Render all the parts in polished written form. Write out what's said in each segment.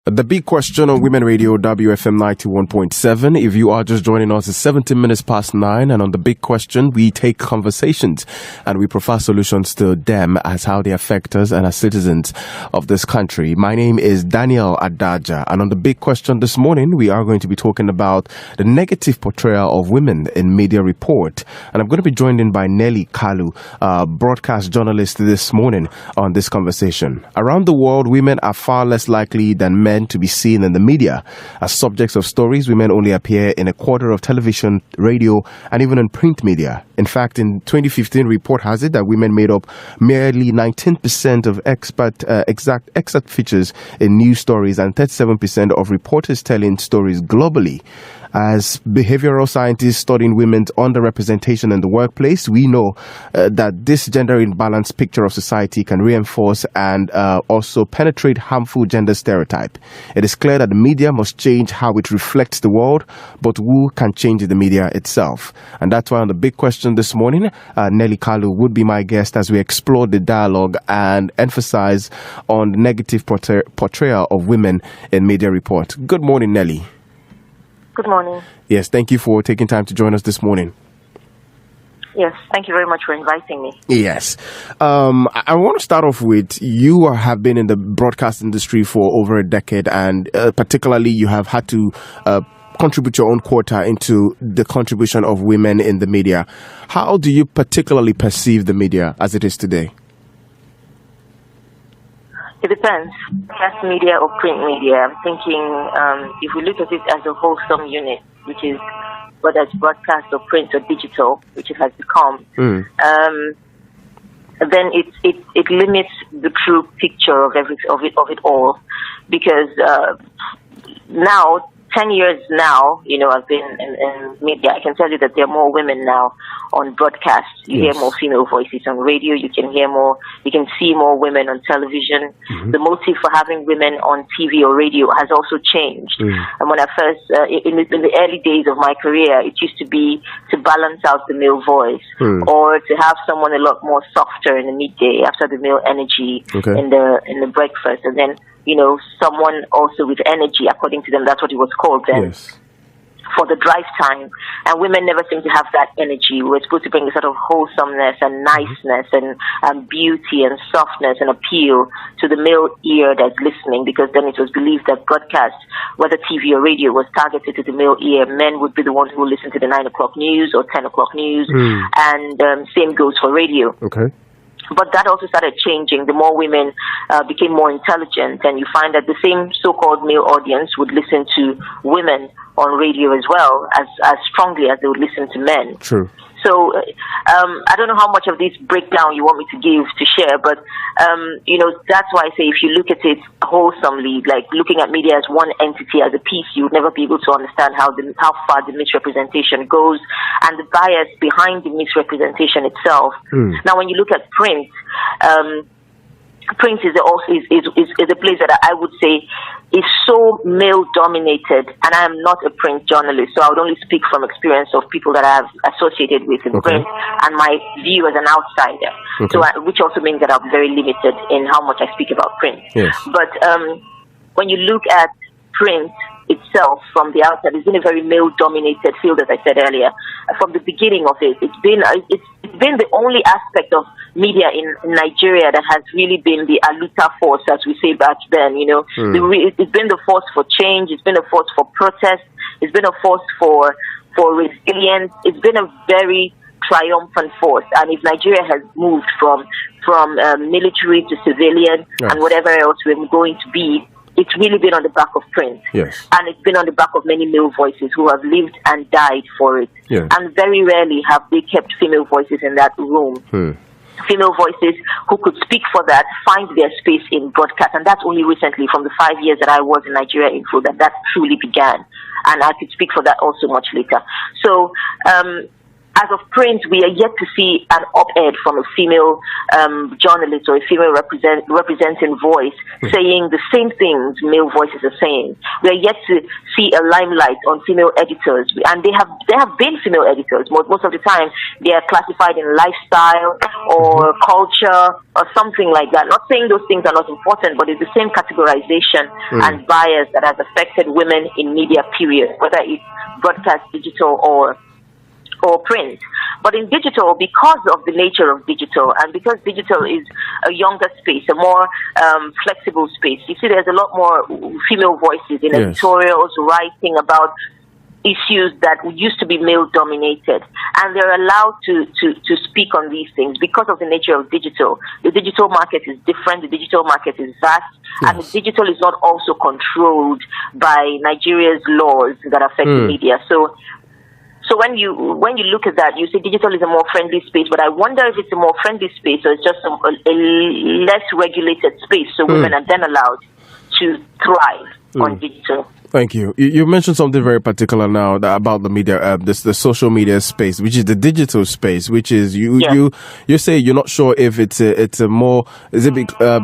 The big question on Women Radio WFM 91.7. If you are just joining us, it's 17 minutes past 9. And on the big question, we take conversations and we provide solutions to them as how they affect us and as citizens of this country. My name is Daniel Adaja. And on the big question this morning, we are going to be talking about the negative portrayal of women in media report. And I'm going to be joined in by Nelly Kalu, broadcast journalist this morning on this conversation. Around the world, women are far less likely than men to be seen in the media. As subjects of stories, women only appear in a quarter of television, radio, and even in print media. In fact, in 2015, report has it that women made up merely 19% of exact features in news stories and 37% of reporters telling stories globally. As behavioral scientists studying women's underrepresentation in the workplace, we know that this gender imbalanced picture of society can reinforce and also penetrate harmful gender stereotype. It is clear that the media must change how it reflects the world, but who can change the media itself? And that's why on the big question this morning, Nelly Kalu would be my guest as we explore the dialogue and emphasize on the negative portrayal of women in media report. Good morning, Nelly. Good morning. Yes, thank you for taking time to join us this morning. Yes, thank you very much for inviting me. Yes. I want to start off with, you have been in the broadcast industry for over a decade, and particularly you have had to contribute your own quota into the contribution of women in the media. How do you particularly perceive the media as it is today? It depends. Broadcast media or print media. I'm thinking if we look at it as a wholesome unit, which is whether it's broadcast or print or digital, which it has become, then it limits the true picture of it all, because now 10 years now, I've been in media. I can tell you that there are more women now on broadcast. You hear more female voices on radio. You can see more women on television. Mm-hmm. The motive for having women on TV or radio has also changed. And when I first, in the early days of my career, it used to be to balance out the male voice, or to have someone a lot more softer in the midday after the male energy in the breakfast, and then someone also with energy, according to them, that's what it was called then, for the drive time. And women never seem to have that energy. We're supposed to bring a sort of wholesomeness and niceness and beauty and softness and appeal to the male ear that's listening, because then it was believed that broadcast, whether TV or radio, was targeted to the male ear. Men would be the ones who would listen to the 9 o'clock news or 10 o'clock news, and same goes for radio. But that also started changing. The more women became more intelligent, and you find that the same so-called male audience would listen to women on radio as well, as strongly as they would listen to men. True. So I don't know how much of this breakdown you want me to give to share, but that's why I say if you look at it wholesomely, like looking at media as one entity, as a piece, you would never be able to understand how far the misrepresentation goes and the bias behind the misrepresentation itself. Now, when you look at print is a place that I would say is so male dominated, and I am not a print journalist, so I would only speak from experience of people that I have associated with in print and my view as an outsider. So which also means that I'm very limited in how much I speak about print. But when you look at print itself from the outside, it's been a very male-dominated field, as I said earlier. From the beginning of it, it's been the only aspect of media in Nigeria that has really been the aluta force, as we say back then. It's been the force for change. It's been a force for protest. It's been a force for resilience. It's been a very triumphant force. And if Nigeria has moved from military to civilian and whatever else we're going to be, it's really been on the back of print. And it's been on the back of many male voices who have lived and died for it. And very rarely have they kept female voices in that room. Female voices who could speak for that find their space in broadcast. And that's only recently, from the 5 years that I was in Nigeria Info, that truly began. And I could speak for that also much later. So as of print, we are yet to see an op-ed from a female journalist or a female representing voice saying the same things male voices are saying. We are yet to see a limelight on female editors, and there have been female editors. Most of the time, they are classified in lifestyle or culture or something like that. Not saying those things are not important, but it's the same categorization and bias that has affected women in media, period, whether it's broadcast, digital, or print. But in digital, because of the nature of digital, and because digital is a younger space, a more flexible space, you see there's a lot more female voices in editorials, writing about issues that used to be male-dominated. And they're allowed to speak on these things because of the nature of digital. The digital market is different. The digital market is vast. And the digital is not also controlled by Nigeria's laws that affect the media. So when you look at that, you say digital is a more friendly space, but I wonder if it's a more friendly space or it's just a less regulated space, so women are then allowed to thrive on digital. Thank you. You mentioned something very particular now about the media, the social media space, which is the digital space, which is you say you're not sure if it's a more, is it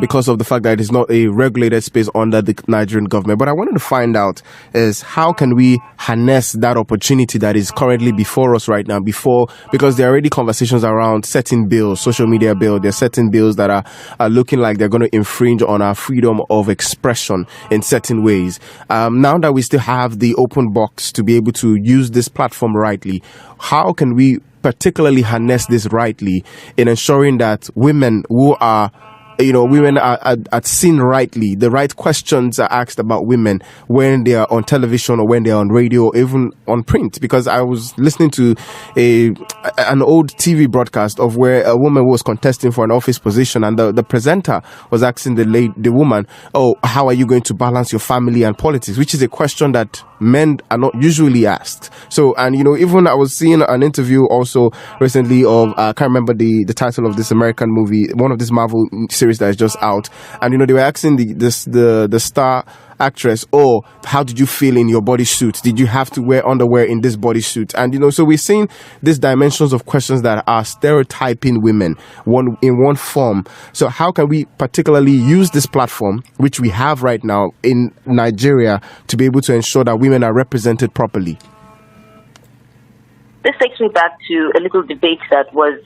because of the fact that it's not a regulated space under the Nigerian government? But I wanted to find out is how can we harness that opportunity that is currently before us right now, because there are already conversations around certain bills, social media bill. There are certain bills that are looking like they're going to infringe on our freedom of expression in certain ways. Now that we still have the open box to be able to use this platform rightly, how can we particularly harness this rightly in ensuring that women who are seen rightly, the right questions are asked about women when they are on television or when they are on radio or even on print? Because I was listening to an old TV broadcast of where a woman was contesting for an office position, and the presenter was asking the woman, "Oh, how are you going to balance your family and politics?" Which is a question that men are not usually asked. So, and even I was seeing an interview also recently of I can't remember the title of this American movie, one of this Marvel series that is just out, and they were asking the star actress, "Oh, how did you feel in your bodysuit? Did you have to wear underwear in this bodysuit?" And so we're seeing these dimensions of questions that are stereotyping women in one form. So how can we particularly use this platform, which we have right now in Nigeria, to be able to ensure that women are represented properly? This takes me back to a little debate that was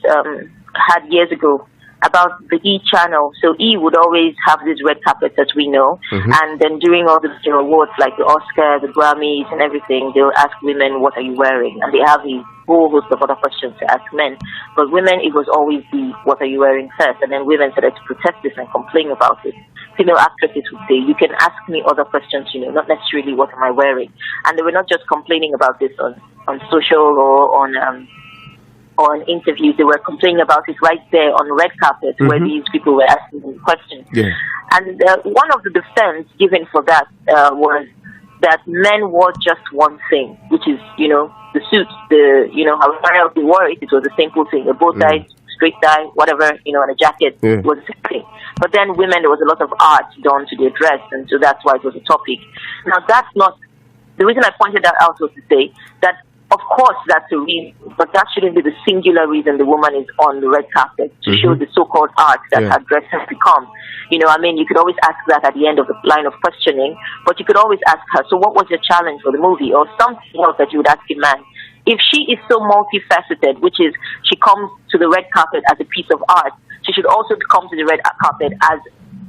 had years ago about the E channel. So E would always have these red carpets, as we know, and then during all the awards like the Oscars, the Grammys and everything, they'll ask women, "What are you wearing?" And they have a whole host of other questions to ask men. But women, it was always the "What are you wearing?" first, and then women started to protest this and complain about it. Female actresses would say, "You can ask me other questions, not necessarily what am I wearing." And they were not just complaining about this on social or on interviews. They were complaining about it right there on red carpet where these people were asking them questions. Yeah. And one of the defense given for that was that men wore just one thing, which is, the suits, however else they wore it, it was a simple thing, a bow tie, straight tie, whatever, and a jacket was the same thing. But then women, there was a lot of art done to their dress, and so that's why it was a topic. Now, that's not, the reason I pointed that out was to say that of course, that's a reason, but that shouldn't be the singular reason the woman is on the red carpet, to show the so-called art that her dress has become. You could always ask that at the end of the line of questioning, but you could always ask her, so what was your challenge for the movie? Or something else that you would ask a man. If she is so multifaceted, which is she comes to the red carpet as a piece of art, she should also come to the red carpet as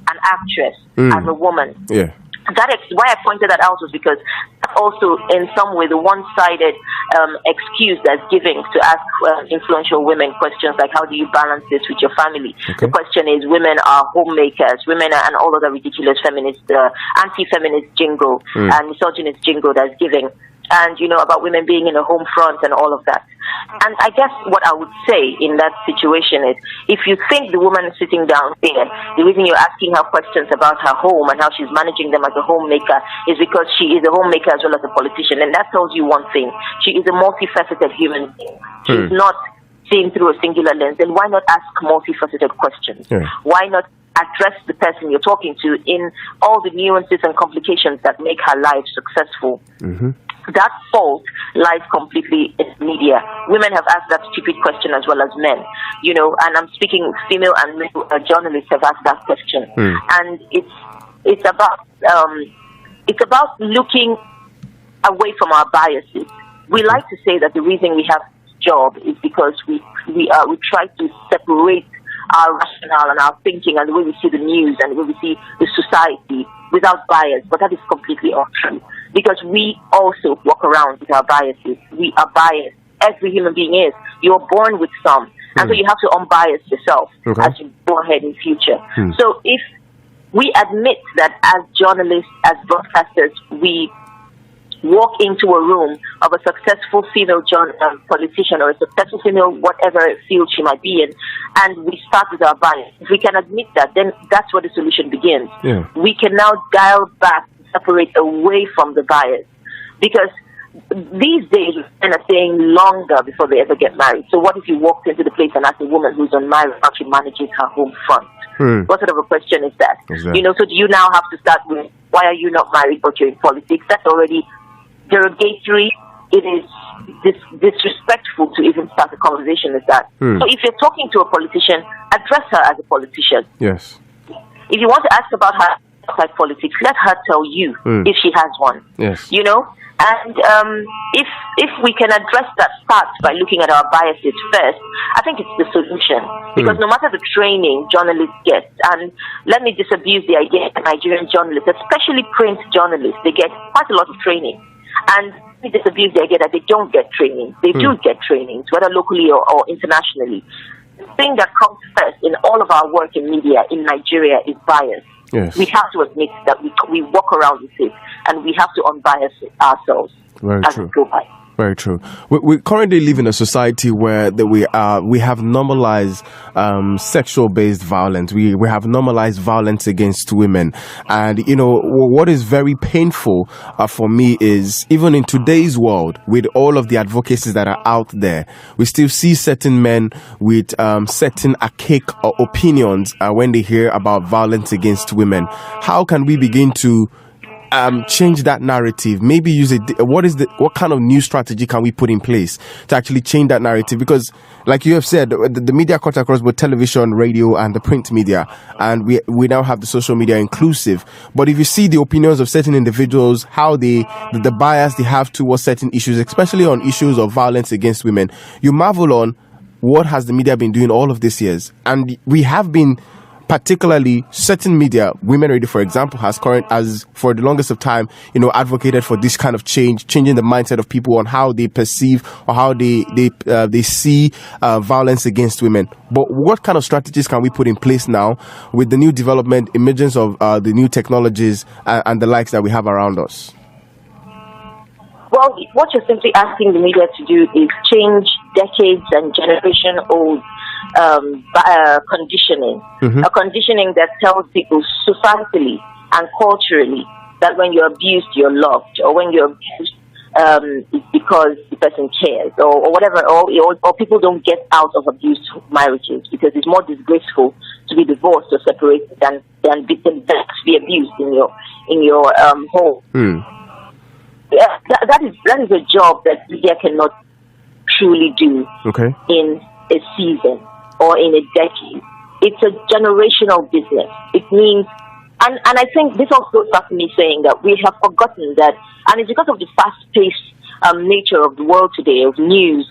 an actress, as a woman. Yeah. Why I pointed that out was because also in some way the one-sided excuse that's giving to ask influential women questions like, how do you balance this with your family? The question is, women are homemakers, women are, and all other ridiculous feminist, anti-feminist jingle and misogynist jingle that's giving. And, about women being in a home front and all of that. And I guess what I would say in that situation is, if you think the woman sitting down there, the reason you're asking her questions about her home and how she's managing them as a homemaker is because she is a homemaker as well as a politician. And that tells you one thing. She is a multifaceted human being. She's not seen through a singular lens. Then why not ask multifaceted questions? Why not address the person you're talking to in all the nuances and complications that make her life successful? that fault lies completely in media. Women have asked that stupid question as well as men, and I'm speaking female and male journalists have asked that question. And it's about looking away from our biases. We like to say that the reason we have this job is because we try to separate our rationale and our thinking and the way we see the news and the way we see the society without bias, but that is completely untrue. Because we also walk around with our biases. We are biased. Every human being is. You're born with some. And so you have to unbias yourself as you go ahead in future. So if we admit that as journalists, as broadcasters, we walk into a room of a successful female politician or a successful female, whatever field she might be in, and we start with our bias. If we can admit that, then that's where the solution begins. We can now dial back, separate away from the bias. Because these days, men are staying longer before they ever get married. So what if you walked into the place and asked a woman who's unmarried how she manages her home front? What sort of a question is that? Exactly. So do you now have to start with, why are you not married but you're in politics? That's already derogatory. It is disrespectful to even start a conversation with that. So if you're talking to a politician, address her as a politician. Yes. If you want to ask about her outside politics, let her tell you if she has one. Yes. And if we can address that start by looking at our biases first, I think it's the solution. Because no matter the training journalists get, and let me disabuse the idea that Nigerian journalists, especially print journalists, they get quite a lot of training. And let me disabuse the idea that they don't get training. They do get trainings, whether locally or internationally. The thing that comes first in all of our work in media in Nigeria is bias. Yes. We have to admit that we walk around with it, and we have to unbias ourselves. Very as true. we go by. Very true. We currently live in a society where we have normalized sexual-based violence. We have normalized violence against women, and what is very painful for me is even in today's world, with all of the advocacies that are out there, we still see certain men with certain archaic opinions when they hear about violence against women. How can we begin to change that narrative? Maybe use it. What kind of new strategy can we put in place to actually change that narrative? Because, like you have said, the media cuts across both television, radio, and the print media, and we now have the social media inclusive. But if you see the opinions of certain individuals, how the bias they have towards certain issues, especially on issues of violence against women, you marvel on what has the media been doing all of these years, and we have been. Particularly, certain media, Women Radio, for example, has for the longest of time, advocated for this kind of changing the mindset of people on how they perceive or how they see violence against women. But what kind of strategies can we put in place now with the new development, emergence of the new technologies and the likes that we have around us? Well, what you're simply asking the media to do is change decades and generation-old conditioning. A conditioning that tells people societally and culturally that when you're abused, you're loved, or when you're abused, it's because the person cares, or whatever, or people don't get out of abused marriages because it's more disgraceful to be divorced or separated than to be abused in your home. Yeah, that is a job that media cannot truly do in a season or in a decade. It's a generational business. It means, and I think this also goes back to me saying that we have forgotten that, and it's because of the fast-paced nature of the world today, of news,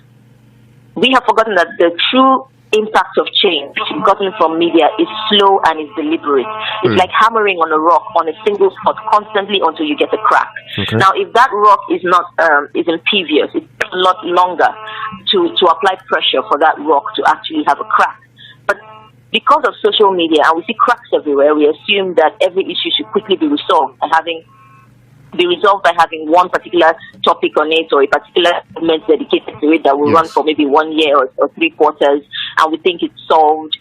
we have forgotten that the true impact of change gotten from media is slow and is deliberate. It's like hammering on a rock on a single spot constantly until you get a crack. Now, if that rock is not is impervious, it takes a lot longer to apply pressure for that rock to actually have a crack. But because of social media, and we see cracks everywhere, we assume that every issue should quickly be resolved by having one particular topic on it, or a particular segment dedicated to it that will run for maybe 1 year or 3 quarters, and we think it's solved.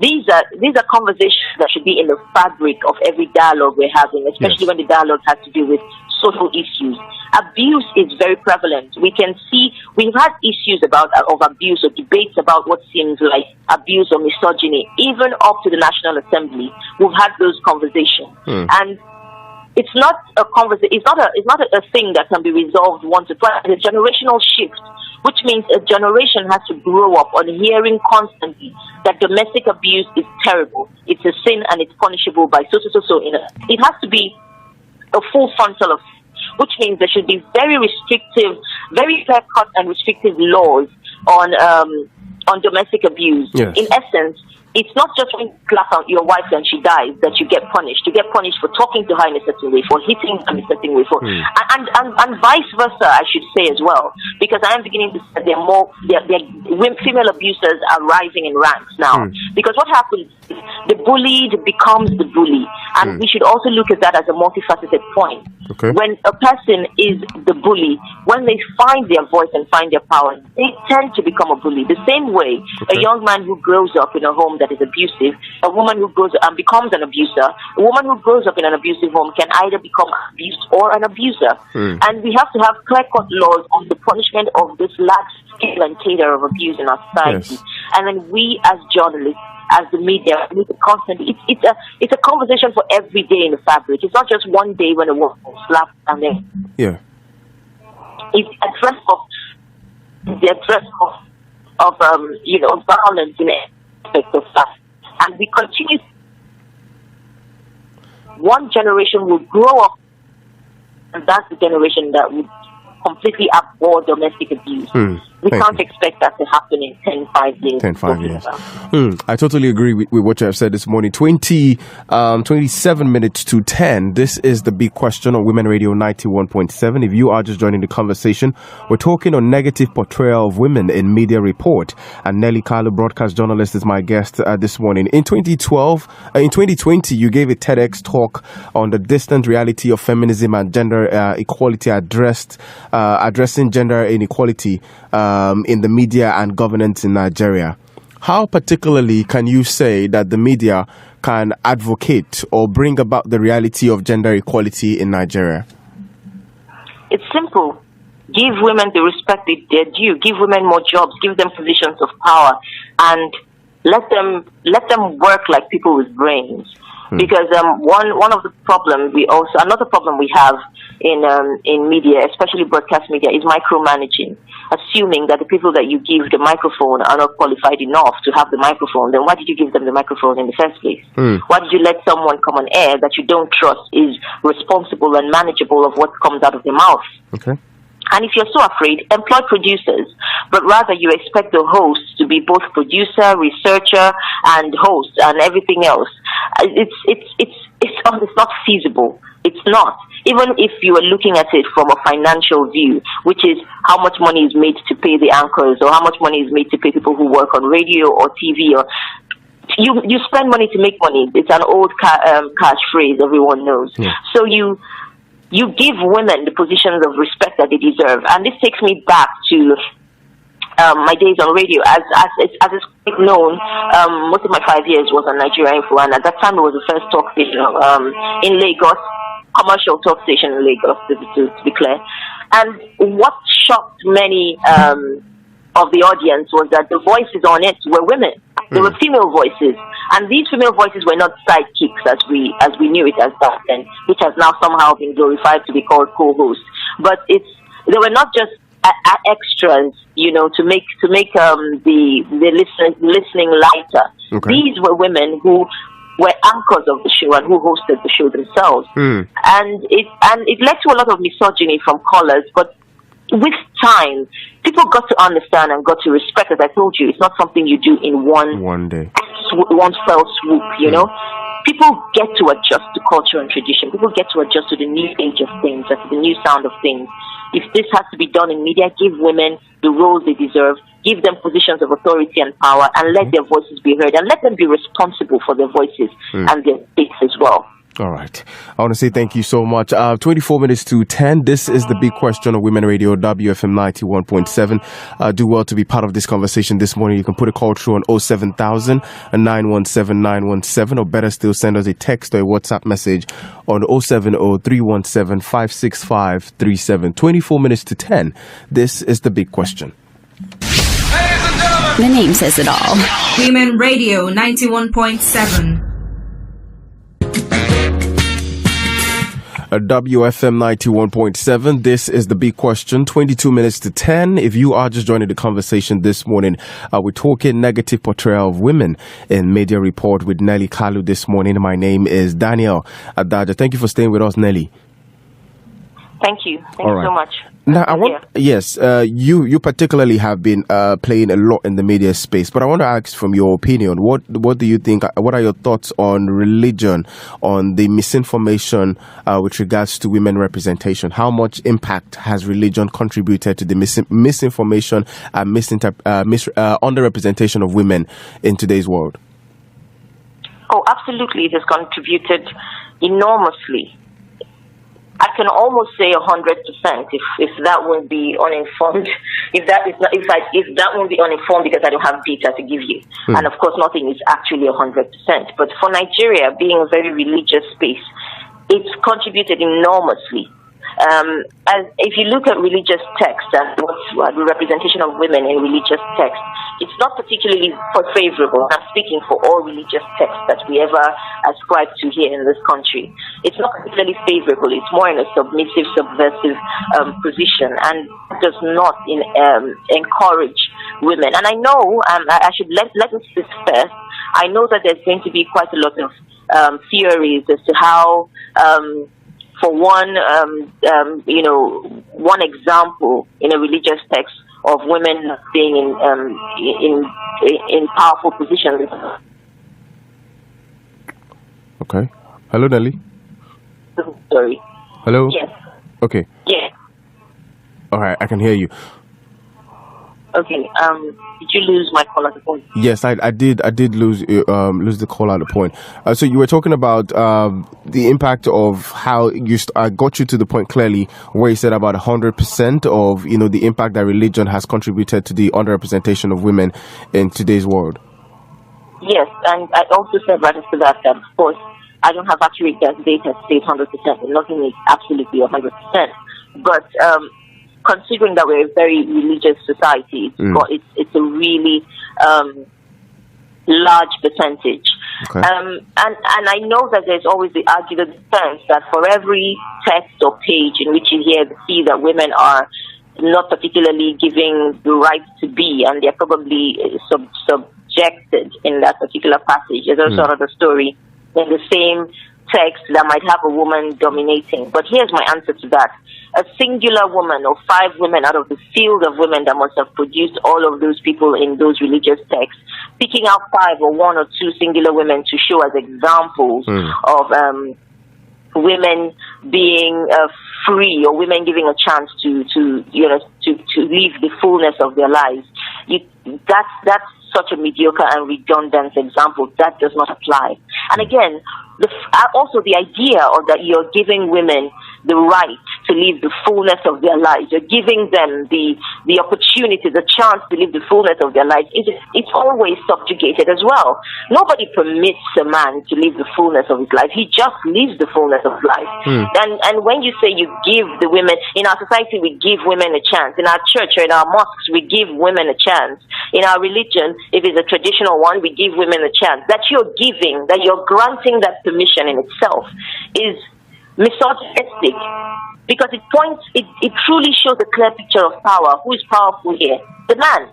These are conversations that should be in the fabric of every dialogue we're having, especially when the dialogue has to do with social issues. Abuse is very prevalent. We can see we've had issues of abuse or debates about what seems like abuse or misogyny, even up to the National Assembly. We've had those conversations, and it's not a conversation. It's not a thing that can be resolved once or twice. It's a generational shift, which means a generation has to grow up on hearing constantly that domestic abuse is terrible. It's a sin and it's punishable by so. It has to be a full frontal of, which means there should be very restrictive, very clear-cut and restrictive laws on domestic abuse. Yes. In essence, it's not just when you slap out your wife and she dies that you get punished. You get punished for talking to her in a certain way, for hitting her in a certain way, and vice versa, I should say as well, because I am beginning to see female abusers are rising in ranks now. Because what happens is the bullied becomes the bully, and we should also look at that as a multifaceted point. Okay. When a person is the bully, when they find their voice and find their power, they tend to become a bully. The same way, a young man who grows up in a home that is abusive, a woman who grows up and becomes an abuser, a woman who grows up in an abusive home can either become abused or an abuser. And we have to have clear-cut laws on the punishment of this large scale and cadre of abuse in our society. Yes. And then we as journalists, as the media, we need to constantly. It's a conversation for every day in the fabric. It's not just one day when a woman slaps and then. Yeah. It's the address of violence in aspect of that, and we continue. One generation will grow up, and that's the generation that will completely abhor domestic abuse. We can't expect that to happen in 5 years. 5 years. I totally agree with what you have said this morning. 27 minutes to 10. This is the big question on Women Radio 91.7. If you are just joining the conversation, we're talking on negative portrayal of women in media report. And Nelly Kalu, broadcast journalist, is my guest this morning. In 2020, you gave a TEDx talk on the distant reality of feminism and gender equality, addressing gender inequality in the media and governance in Nigeria. How particularly can you say that the media can advocate or bring about the reality of gender equality in Nigeria? It's simple. Give women the respect they're due. Give women more jobs. Give them positions of power, and let them work like people with brains. Because one of the problems another problem we have in media, especially broadcast media, is micromanaging. Assuming that the people that you give the microphone are not qualified enough to have the microphone, then why did you give them the microphone in the first place? Why did you let someone come on air that you don't trust is responsible and manageable of what comes out of their mouth? Okay. And if you're so afraid, employ producers, but rather you expect the host to be both producer, researcher, and host, and everything else. It's not feasible. It's not. Even if you are looking at it from a financial view, which is how much money is made to pay the anchors, or how much money is made to pay people who work on radio or TV, or you spend money to make money. It's an old cash phrase everyone knows. Yeah. So you give women the positions of respect that they deserve, and this takes me back to my days on radio. As it's quite known, most of my 5 years was on Nigeria Info, and at that time it was the first talk station in Lagos, commercial talk station in Lagos, to be clear. And what shocked many of the audience was that the voices on it were women. They were female voices, and these female voices were not sidekicks as we knew it as back then, which has now somehow been glorified to be called co-hosts. But they were not just extras, to make the listening lighter. Okay. These were women who were anchors of the show and who hosted the show themselves, and it led to a lot of misogyny from callers, but with time, people got to understand and got to respect. As I told you, it's not something you do in one day, one fell swoop. People get to adjust to culture and tradition. People get to adjust to the new age of things, to the new sound of things. If this has to be done in media, give women the roles they deserve, give them positions of authority and power, and let their voices be heard, and let them be responsible for their voices and their space as well. All right. I want to say thank you so much. 24 minutes to 10. This is the big question on Women Radio, WFM 91.7. Do well to be part of this conversation this morning. You can put a call through on 07000 917 917, or better still, send us a text or a WhatsApp message on 070 317 565 37. 24 minutes to 10. This is the big question. The name says it all. Women Radio 91.7. WFM 91.7. This is the big question. 22 minutes to 10. If you are just joining the conversation this morning, we're talking negative portrayal of women in media report with Nelly Kalu this morning. My name is Daniel Adaja. Thank you for staying with us, Nelly. Thank you. Thank you so much. Now, you particularly have been playing a lot in the media space, but I want to ask from your opinion, what do you think, what are your thoughts on religion, on the misinformation with regards to women representation? How much impact has religion contributed to the misinformation and underrepresentation of women in today's world? Oh, absolutely. It has contributed enormously. I can almost say 100% if that won't be uninformed. If that won't be uninformed because I don't have data to give you. And of course, nothing is actually 100%. But for Nigeria, being a very religious space, it's contributed enormously. As if you look at religious texts and the representation of women in religious texts, it's not particularly favorable. I'm speaking for all religious texts that we ever ascribe to here in this country. It's not particularly favorable. It's more in a submissive, subversive position, and does not encourage women. And I know I should let me say this first. I know that there's going to be quite a lot of theories as to how. For one, one example in a religious text of women being in powerful positions. Okay. Hello, Nelly. Sorry. Hello. Yes. Okay. Yeah. All right, I can hear you. Okay. Did you lose my call at the point? Yes, I did lose the call at the point. So you were talking about the impact of how I got you to the point clearly where you said about 100% of the impact that religion has contributed to the underrepresentation of women in today's world. Yes, and I also said right after that of course I don't have accurate data to say 100%, and nothing is absolutely 100%, but considering that we're a very religious society, it's a really large percentage. Okay. And I know that there's always the argument defense that for every text or page in which you see that women are not particularly given the right to be, and they're probably subjected in that particular passage. There's also another story in the same text that might have a woman dominating. But here's my answer to that. A singular woman or 5 women out of the field of women that must have produced all of those people in those religious texts, picking out 5 or 1 or 2 singular women to show as examples of women being free, or women giving a chance to live the fullness of their lives. That's such a mediocre and redundant example. That does not apply. And again, also the idea of that you're giving women the right to live the fullness of their lives. You're giving them the opportunity, the chance to live the fullness of their lives. It's always subjugated as well. Nobody permits a man to live the fullness of his life. He just lives the fullness of life. And when you say you give the women, in our society we give women a chance. In our church or in our mosques we give women a chance. In our religion, if it's a traditional one, we give women a chance. That you're giving, that you're granting that permission in itself is misogynistic, because it truly shows a clear picture of power. Who is powerful here? The man.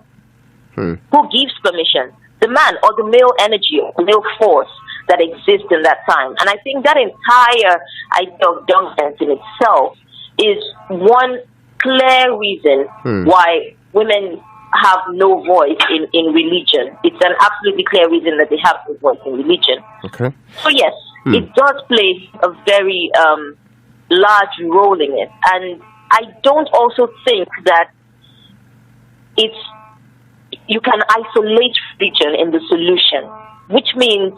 Who gives permission? The man, or the male energy, or the male force that exists in that time. And I think that entire idea of dominance in itself is one clear reason why women have no voice in religion. It's an absolutely clear reason that they have no voice in religion. Okay. So yes, it does play a very large role in it. And I don't also think that you can isolate religion in the solution, which means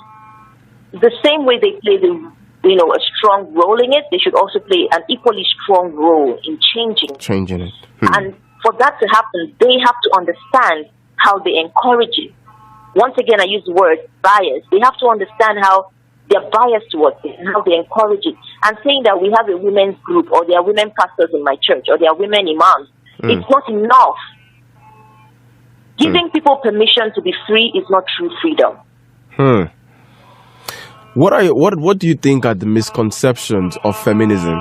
the same way they play a strong role in it, they should also play an equally strong role in changing it. And for that to happen, they have to understand how they encourage it. Once again, I use the word bias. They have to understand how they're biased towards it and how they encourage it. And saying that we have a women's group, or there are women pastors in my church, or there are women imams, it's not enough. Giving people permission to be free is not true freedom. What do you think are the misconceptions of feminism?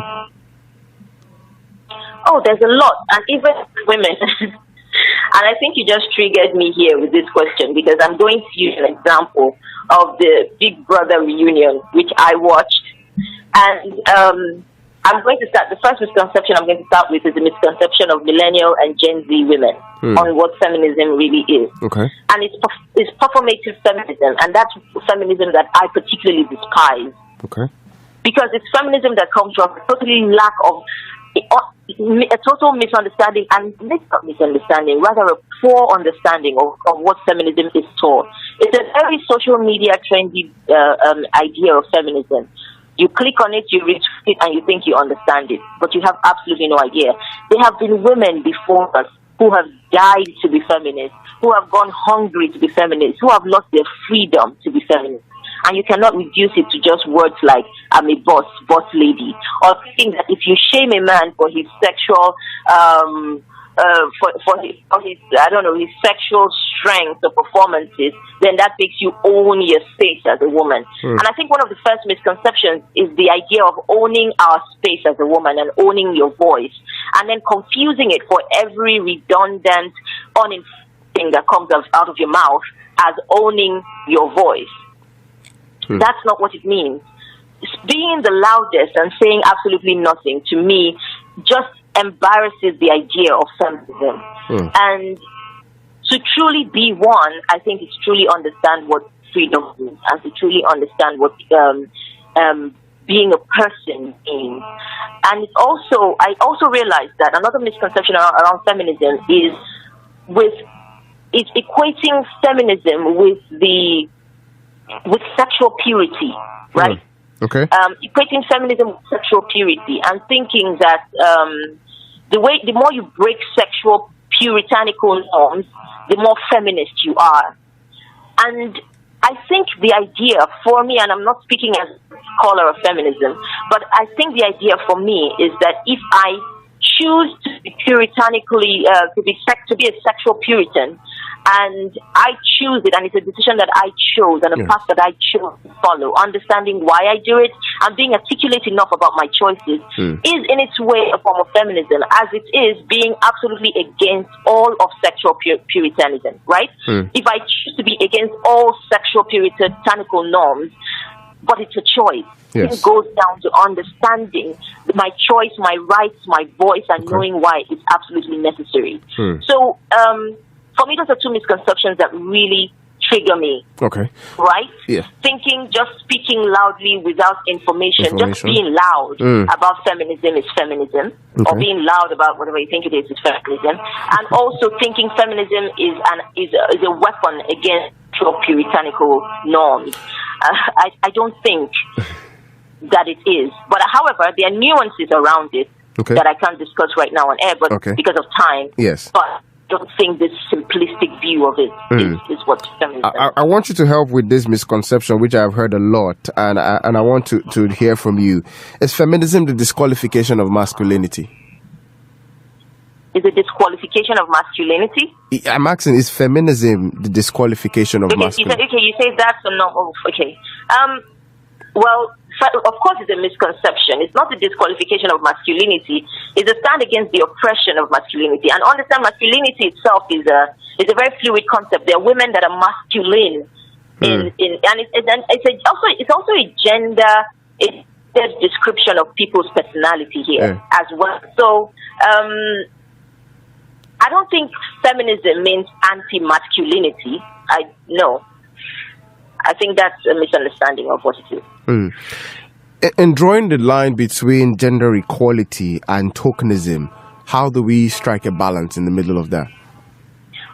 Oh, there's a lot, and even women. And I think you just triggered me here with this question, because I'm going to use an example of the Big Brother reunion, which I watched. And I'm going to start, the first misconception I'm going to start with is the misconception of millennial and Gen Z women on what feminism really is. Okay. And it's performative feminism, and that's feminism that I particularly despise. Okay. Because it's feminism that comes from a totally lack of, a total misunderstanding, and not misunderstanding, rather a poor understanding of what feminism is taught. It's a very social media trendy idea of feminism. You click on it, you read it, and you think you understand it, but you have absolutely no idea. There have been women before us who have died to be feminists, who have gone hungry to be feminists, who have lost their freedom to be feminists. And you cannot reduce it to just words like, I'm a boss lady, or think that if you shame a man for his sexual, for his his sexual strength or performances, then that makes you own your space as a woman. And I think one of the first misconceptions is the idea of owning our space as a woman and owning your voice, and then confusing it for every redundant, thing that comes out of your mouth as owning your voice. That's not what it means. Being the loudest and saying absolutely nothing, to me, just embarrasses the idea of feminism. And to truly be one, I think it's truly understand what freedom is, and to truly understand what being a person means. And it's also, I also realized that another misconception around feminism is equating feminism with sexual purity, right? Okay. Equating feminism with sexual purity, and thinking that the more you break sexual puritanical norms, the more feminist you are. And I think the idea for me, and I'm not speaking as a scholar of feminism, but I think the idea for me is that if I choose to be puritanically, to be a sexual Puritan, and I choose it, and it's a decision that I chose, and a path that I chose to follow, understanding why I do it, and being articulate enough about my choices, is in its way a form of feminism, as it is being absolutely against all of sexual puritanism, right? If I choose to be against all sexual puritanical norms, but it's a choice. It goes down to understanding my choice, my rights, my voice, and knowing why it's absolutely necessary. So, for me, those are two misconceptions that really trigger me. Okay. Right? Yeah. Thinking, just speaking loudly without information. Just being loud about feminism is feminism, or being loud about whatever you think it is feminism, and also thinking feminism is a weapon against puritanical norms. I don't think that it is. But however, there are nuances around it that I can't discuss right now on air, but because of time. Yes. But I don't think this simplistic view of it is what feminism is. I want you to help with this misconception, which I've heard a lot, and I want to hear from you. Is feminism the disqualification of masculinity? Is it disqualification of masculinity? I'm asking, is feminism the disqualification of masculinity? You say that's a no. Oh, okay. Well, of course, it's a misconception. It's not the disqualification of masculinity. It's a stand against the oppression of masculinity. And understand, masculinity itself is a very fluid concept. There are women that are masculine, and it's also a gender description of people's personality here as well. So, I don't think feminism means anti-masculinity. No. I think that's a misunderstanding of what it is. In drawing the line between gender equality and tokenism, how do we strike a balance in the middle of that?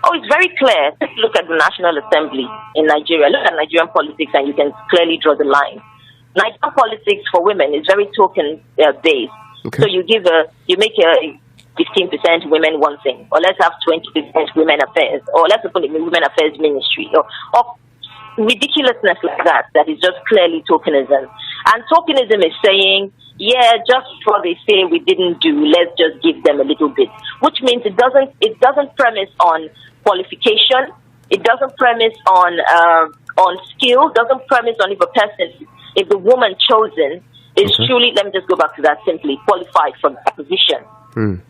Oh, it's very clear. Just look at the National Assembly in Nigeria. Look at Nigerian politics, and you can clearly draw the line. Nigerian politics for women is very token-based. So you make a 15% women one thing, or let's have 20% women affairs, or let's open the women affairs ministry, or ridiculousness like that is just clearly tokenism. And tokenism is saying, just what they say we didn't do, let's just give them a little bit, which means it doesn't premise on qualification, it doesn't premise on on skill, doesn't premise on if the woman chosen is truly, let me just go back to that simply, qualified for that position.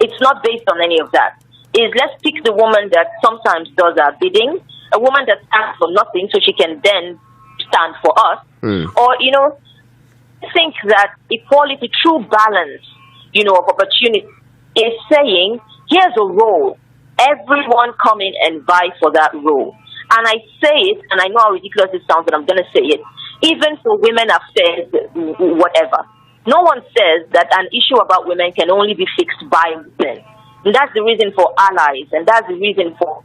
It's not based on any of that. Let's pick the woman that sometimes does our bidding, a woman that stands for nothing so she can then stand for us. Or, I think that equality, true balance, of opportunity is saying, here's a role. Everyone come in and vie for that role. And I say it, and I know how ridiculous it sounds, but I'm going to say it. Even for women affairs, whatever. No one says that an issue about women can only be fixed by women. And that's the reason for allies, and that's the reason for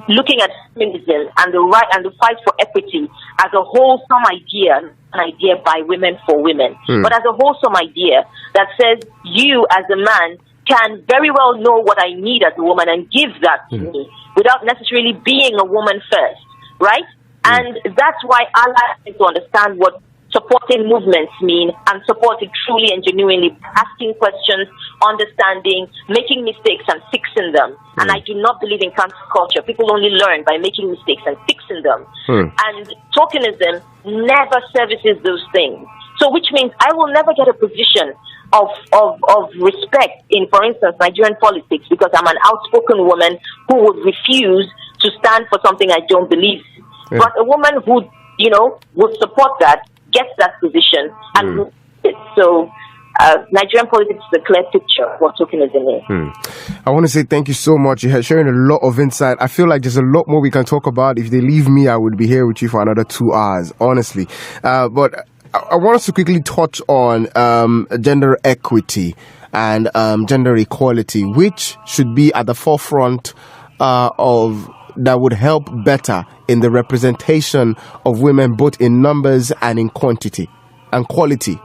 looking at feminism and the fight for equity as a wholesome idea, an idea by women for women, but as a wholesome idea that says you as a man can very well know what I need as a woman and give that to me without necessarily being a woman first, right? And that's why allies need to understand what supporting movements mean, and supporting truly and genuinely, asking questions, understanding, making mistakes and fixing them. And I do not believe in cancel culture. People only learn by making mistakes and fixing them. And tokenism never services those things. So which means I will never get a position of respect in, for instance, Nigerian politics, because I'm an outspoken woman who would refuse to stand for something I don't believe. But a woman who, would support that, gets that position. And so Nigerian politics is a clear picture of what tokenism is. I want to say thank you so much. You had sharing a lot of insight. I feel like there's a lot more we can talk about. If they leave me, I would be here with you for another 2 hours, honestly. But I want us to quickly touch on gender equity and gender equality, which should be at the forefront of that would help better in the representation of women, both in numbers and in quantity and quality.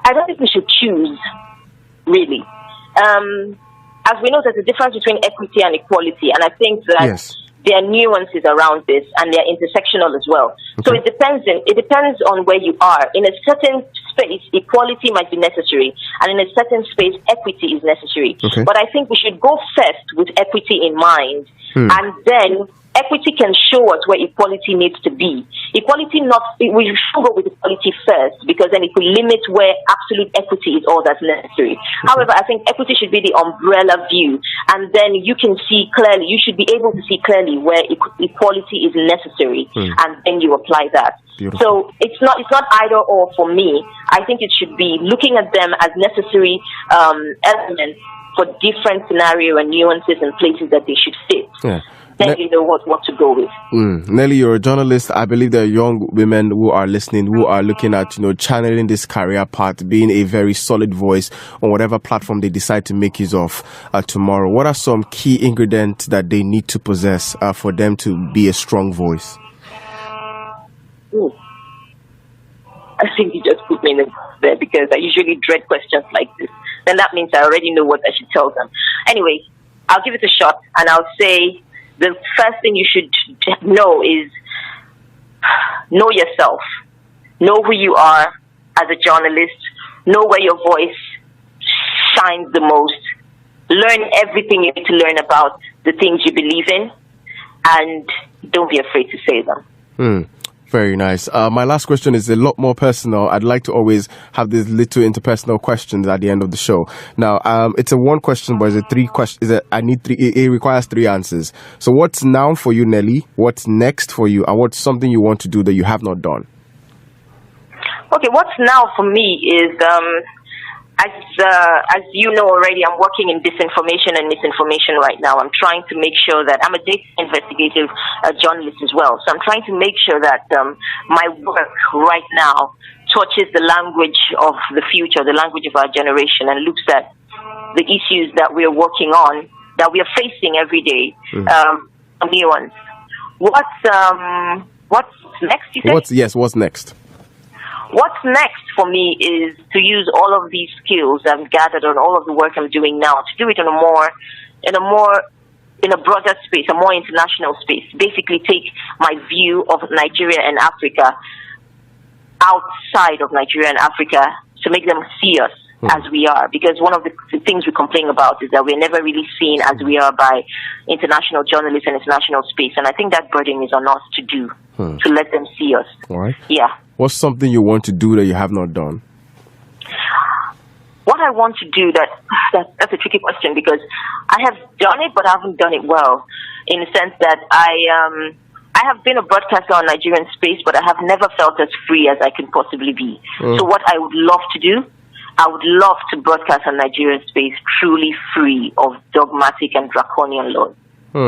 I don't think we should choose, really. As we know, there's a difference between equity and equality, and I think that there are nuances around this, and they're intersectional as well. So it depends on where you are. In a certain space, equality might be necessary, and in a certain space, equity is necessary. But I think we should go first with equity in mind, and then equity can show us where equality needs to be. We should go with equality first, because then it could limit where absolute equity is all that's necessary. However, I think equity should be the umbrella view, and then you can see clearly, you should be able to see clearly where equality is necessary, and then you apply that. Beautiful. So it's not either or for me. I think it should be looking at them as necessary elements for different scenario and nuances and places that they should fit. Then you know what to go with. Nelly, you're a journalist. I believe there are young women who are listening, who are looking at, channeling this career path, being a very solid voice on whatever platform they decide to make use of tomorrow. What are some key ingredients that they need to possess for them to be a strong voice? I think you just put me in there, because I usually dread questions like this. Then that means I already know what I should tell them. Anyway, I'll give it a shot, and I'll say the first thing you should know is know yourself. Know who you are as a journalist. Know where your voice shines the most. Learn everything you need to learn about the things you believe in, and don't be afraid to say them. Very nice. My last question is a lot more personal. I'd like to always have these little interpersonal questions at the end of the show. Now, it's a one question, but it's a three question. I need three. It requires three answers. So, what's now for you, Nelly? What's next for you, and what's something you want to do that you have not done? Okay, what's now for me is, as you know already, I'm working in disinformation and misinformation right now. I'm trying to make sure that I'm a data investigative journalist as well. So I'm trying to make sure that my work right now touches the language of the future, the language of our generation, and looks at the issues that we are working on, that we are facing every day. New ones. What's next? You said? What's next? What's next for me is to use all of these skills I've gathered on all of the work I'm doing now to do it in a broader space, a more international space. Basically take my view of Nigeria and Africa outside of Nigeria and Africa to make them see us as we are, because one of the things we complain about is that we're never really seen as we are by international journalists and international space. And I think that burden is on us to do, to let them see us. All right. Yeah. What's something you want to do that you have not done? What I want to do, that's a tricky question, because I have done it, but I haven't done it well, in the sense that I have been a broadcaster on Nigerian space, but I have never felt as free as I can possibly be. So what I would love to do, I would love to broadcast on Nigerian space truly free of dogmatic and draconian laws.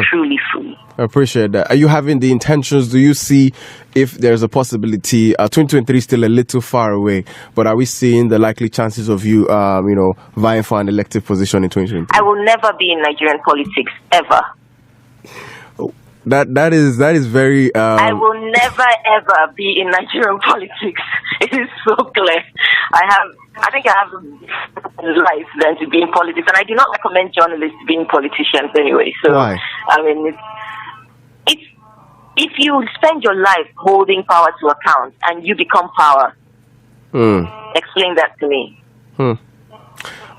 Truly free. I appreciate that. Are you having the intentions? Do you see if there's a possibility? 2023 is still a little far away, but are we seeing the likely chances of you, vying for an elective position in 2023? I will never be in Nigerian politics ever. That is very. I will never ever be in Nigerian politics. It is so clear. I think I have a life than to be in politics, and I do not recommend journalists being politicians anyway. So, why? I mean, it's if you spend your life holding power to account and you become power, explain that to me.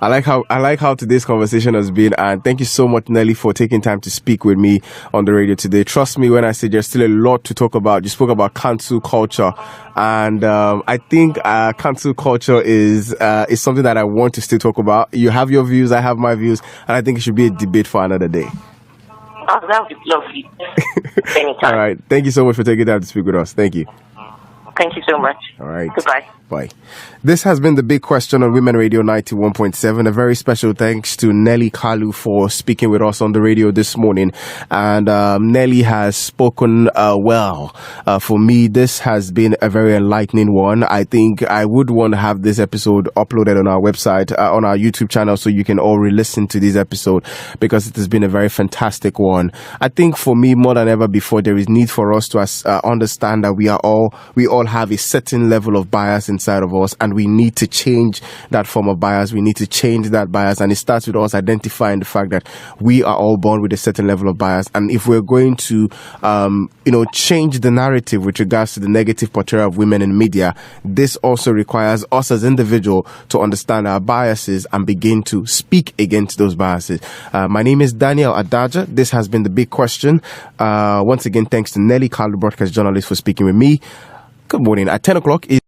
I like how today's conversation has been, and thank you so much, Nelly, for taking time to speak with me on the radio today. Trust me when I say there's still a lot to talk about. You spoke about cancel culture, and I think cancel culture is something that I want to still talk about. You have your views, I have my views, and I think it should be a debate for another day. Oh, that would be lovely. Anytime. All right. Thank you so much for taking time to speak with us. Thank you. Thank you so much. All right. Goodbye. Bye. This has been the big question on Women Radio 91.7. A very special thanks to Nelly Kalu for speaking with us on the radio this morning. And Nelly has spoken well. For me, this has been a very enlightening one. I think I would want to have this episode uploaded on our website, on our YouTube channel, so you can all re-listen to this episode, because it has been a very fantastic one. I think for me, more than ever before, there is need for us to understand that we all have a certain level of bias inside of us, and we need to change that form of bias. We need to change that bias, and it starts with us identifying the fact that we are all born with a certain level of bias. And if we're going to change the narrative with regards to the negative portrayal of women in media, this also requires us as individuals to understand our biases and begin to speak against those biases. My name is Daniel Adaja. This has been the big question. Once again, thanks to Nelly Kalu, broadcast journalist, for speaking with me. Good morning. At 10 o'clock is